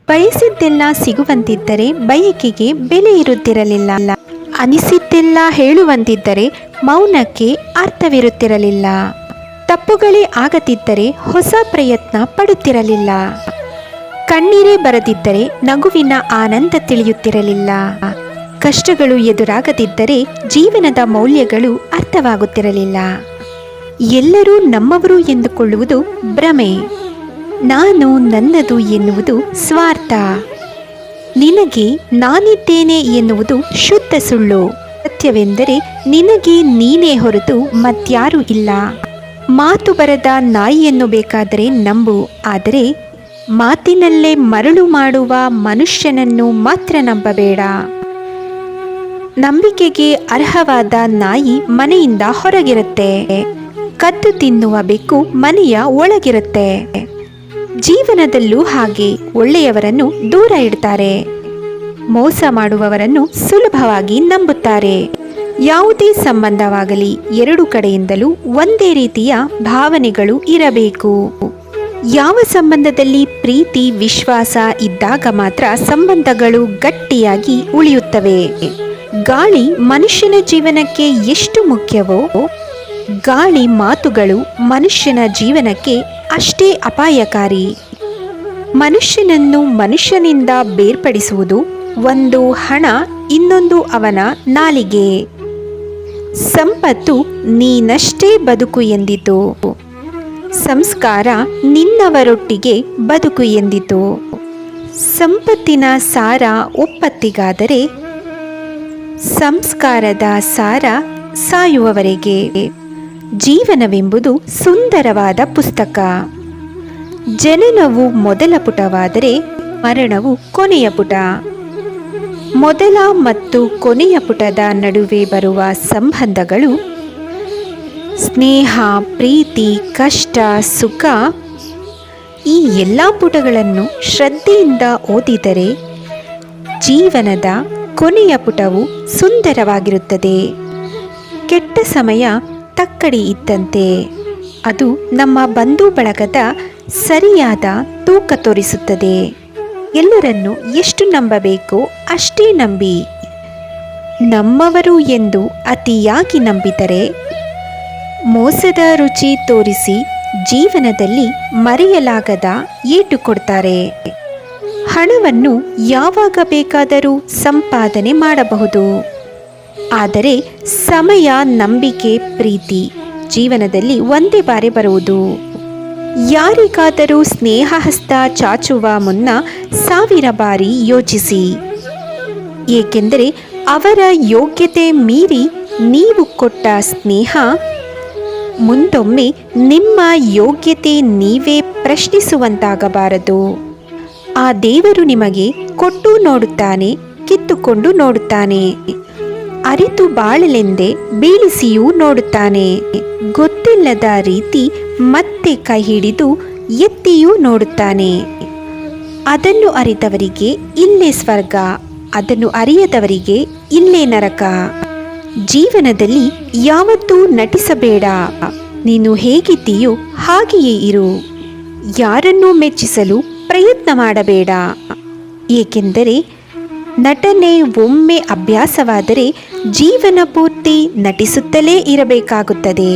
ಬಯಸಿದ್ದೆಲ್ಲ ಸಿಗುವಂತಿದ್ದರೆ ಬಯಕೆಗೆ ಬೆಲೆ ಇರುತ್ತಿರಲಿಲ್ಲ. ಅನಿಸಿದ್ದೆಲ್ಲ ಹೇಳುವಂತಿದ್ದರೆ ಮೌನಕ್ಕೆ ಅರ್ಥವಿರುತ್ತಿರಲಿಲ್ಲ. ತಪ್ಪುಗಳೇ ಆಗದಿದ್ದರೆ ಹೊಸ ಪ್ರಯತ್ನ ಪಡುತ್ತಿರಲಿಲ್ಲ. ಕಣ್ಣೀರೇ ಬರದಿದ್ದರೆ ನಗುವಿನ ಆನಂದ ತಿಳಿಯುತ್ತಿರಲಿಲ್ಲ. ಕಷ್ಟಗಳು ಎದುರಾಗದಿದ್ದರೆ ಜೀವನದ ಮೌಲ್ಯಗಳು ಅರ್ಥವಾಗುತ್ತಿರಲಿಲ್ಲ. ಎಲ್ಲರೂ ನಮ್ಮವರು ಎಂದುಕೊಳ್ಳುವುದು ಭ್ರಮೆ. ನಾನು ನನ್ನದು ಎನ್ನುವುದು ಸ್ವಾರ್ಥ. ನಿನಗೆ ನಾನಿದ್ದೇನೆ ಎನ್ನುವುದು ಶುದ್ಧ ಸುಳ್ಳು. ಸತ್ಯವೆಂದರೆ ನಿನಗೆ ನೀನೇ ಹೊರತು ಮತ್ಯಾರೂ ಇಲ್ಲ. ಮಾತು ಬರದ ನಾಯಿಯನ್ನು ಬೇಕಾದರೆ ನಂಬು, ಆದರೆ ಮಾತಿನಲ್ಲೇ ಮರಳು ಮಾಡುವ ಮನುಷ್ಯನನ್ನು ಮಾತ್ರ ನಂಬಬೇಡ. ನಂಬಿಕೆಗೆ ಅರ್ಹವಾದ ನಾಯಿ ಮನೆಯಿಂದ ಹೊರಗಿರುತ್ತೆ. ಕದ್ದು ತಿನ್ನುವ ಬೆಕ್ಕು ಮನೆಯ ಒಳಗಿರುತ್ತೆ. ಜೀವನದಲ್ಲೂ ಹಾಗೆ ಒಳ್ಳೆಯವರನ್ನು ದೂರ ಇಡ್ತಾರೆ, ಮೋಸ ಮಾಡುವವರನ್ನು ಸುಲಭವಾಗಿ ನಂಬುತ್ತಾರೆ. ಯಾವುದೇ ಸಂಬಂಧವಾಗಲಿ ಎರಡು ಕಡೆಯಿಂದಲೂ ಒಂದೇ ರೀತಿಯ ಭಾವನೆಗಳು ಇರಬೇಕು. ಯಾವ ಸಂಬಂಧದಲ್ಲಿ ಪ್ರೀತಿ ವಿಶ್ವಾಸ ಇದ್ದಾಗ ಮಾತ್ರ ಸಂಬಂಧಗಳು ಗಟ್ಟಿಯಾಗಿ ಉಳಿಯುತ್ತವೆ. ಗಾಳಿ ಮನುಷ್ಯನ ಜೀವನಕ್ಕೆ ಎಷ್ಟು ಮುಖ್ಯವೋ, ಗಾಳಿ ಮಾತುಗಳು ಮನುಷ್ಯನ ಜೀವನಕ್ಕೆ ಅಷ್ಟೇ ಅಪಾಯಕಾರಿ. ಮನುಷ್ಯನನ್ನು ಮನುಷ್ಯನಿಂದ ಬೇರ್ಪಡಿಸುವುದು ಒಂದು ಹಣ, ಇನ್ನೊಂದು ಅವನ ನಾಲಿಗೆ. ಸಂಪತ್ತು ನೀನಷ್ಟೇ ಬದುಕು ಎಂದಿತು, ಸಂಸ್ಕಾರ ನಿನ್ನವರೊಟ್ಟಿಗೆ ಬದುಕು ಎಂದಿತು. ಸಂಪತ್ತಿನ ಸಾರ ಒಪ್ಪತ್ತಿಗಾದರೆ ಸಂಸ್ಕಾರದ ಸಾರ ಸಾಯುವವರೆಗೆ. ಜೀವನವೆಂಬುದು ಸುಂದರವಾದ ಪುಸ್ತಕ. ಜನನವು ಮೊದಲ ಪುಟವಾದರೆ ಮರಣವು ಕೊನೆಯ ಪುಟ. ಮೊದಲ ಮತ್ತು ಕೊನೆಯ ಪುಟದ ನಡುವೆ ಬರುವ ಸಂಬಂಧಗಳು ಸ್ನೇಹ, ಪ್ರೀತಿ, ಕಷ್ಟ, ಸುಖ, ಈ ಎಲ್ಲ ಪುಟಗಳನ್ನು ಶ್ರದ್ಧೆಯಿಂದ ಓದಿದರೆ ಜೀವನದ ಕೊನೆಯ ಪುಟವು ಸುಂದರವಾಗಿರುತ್ತದೆ. ಕೆಟ್ಟ ಸಮಯ ತಕ್ಕಡಿ ಇದ್ದಂತೆ, ಅದು ನಮ್ಮ ಬಂಧು ಬಳಗದ ಸರಿಯಾದ ತೂಕ ತೋರಿಸುತ್ತದೆ. ಎಲ್ಲರನ್ನು ಎಷ್ಟು ನಂಬಬೇಕೋ ಅಷ್ಟೇ ನಂಬಿ. ನಮ್ಮವರು ಎಂದು ಅತಿಯಾಗಿ ನಂಬಿದರೆ ಮೋಸದ ರುಚಿ ತೋರಿಸಿ ಜೀವನದಲ್ಲಿ ಮರೆಯಲಾಗದ ಏಟು ಕೊಡ್ತಾರೆ. ಹಣವನ್ನು ಯಾವಾಗ ಬೇಕಾದರೂ ಸಂಪಾದನೆ ಮಾಡಬಹುದು, ಆದರೆ ಸಮಯ, ನಂಬಿಕೆ, ಪ್ರೀತಿ ಜೀವನದಲ್ಲಿ ಒಂದೇ ಬಾರಿ ಬರುವುದು. ಯಾರಿಗಾದರೂ ಸ್ನೇಹ ಹಸ್ತ ಚಾಚುವ ಮುನ್ನ 1000 ಬಾರಿ ಯೋಚಿಸಿ. ಏಕೆಂದರೆ ಅವರ ಯೋಗ್ಯತೆ ಮೀರಿ ನೀವು ಕೊಟ್ಟ ಸ್ನೇಹ ಮುಂದೊಮ್ಮೆ ನಿಮ್ಮ ಯೋಗ್ಯತೆ ನೀವೇ ಪ್ರಶ್ನಿಸುವಂತಾಗಬಾರದು. ಆ ದೇವರು ನಿಮಗೆ ಕೊಟ್ಟು ನೋಡುತ್ತಾನೆ, ಕಿತ್ತುಕೊಂಡು ನೋಡುತ್ತಾನೆ. ಅರಿತು ಬಾಳಲೆಂದೇ ಬೀಳಿಸಿಯೂ ನೋಡುತ್ತಾನೆ. ಗೊತ್ತಿಲ್ಲದ ರೀತಿ ಮತ್ತೆ ಕೈ ಹಿಡಿದು ಎತ್ತಿಯೂ ನೋಡುತ್ತಾನೆ. ಅದನ್ನು ಅರಿತವರಿಗೆ ಇಲ್ಲೇ ಸ್ವರ್ಗ, ಅದನ್ನು ಅರಿಯದವರಿಗೆ ಇಲ್ಲೇ ನರಕ. ಜೀವನದಲ್ಲಿ ಯಾವತ್ತೂ ನಟಿಸಬೇಡ. ನೀನು ಹೇಗಿದ್ದೀಯೋ ಹಾಗೆಯೇ ಇರು. ಯಾರನ್ನೂ ಮೆಚ್ಚಿಸಲು ಪ್ರಯತ್ನ ಮಾಡಬೇಡ. ಏಕೆಂದರೆ ನಟನೆ ಒಮ್ಮೆ ಅಭ್ಯಾಸವಾದರೆ ಜೀವನ ಪೂರ್ತಿ ನಟಿಸುತ್ತಲೇ ಇರಬೇಕಾಗುತ್ತದೆ.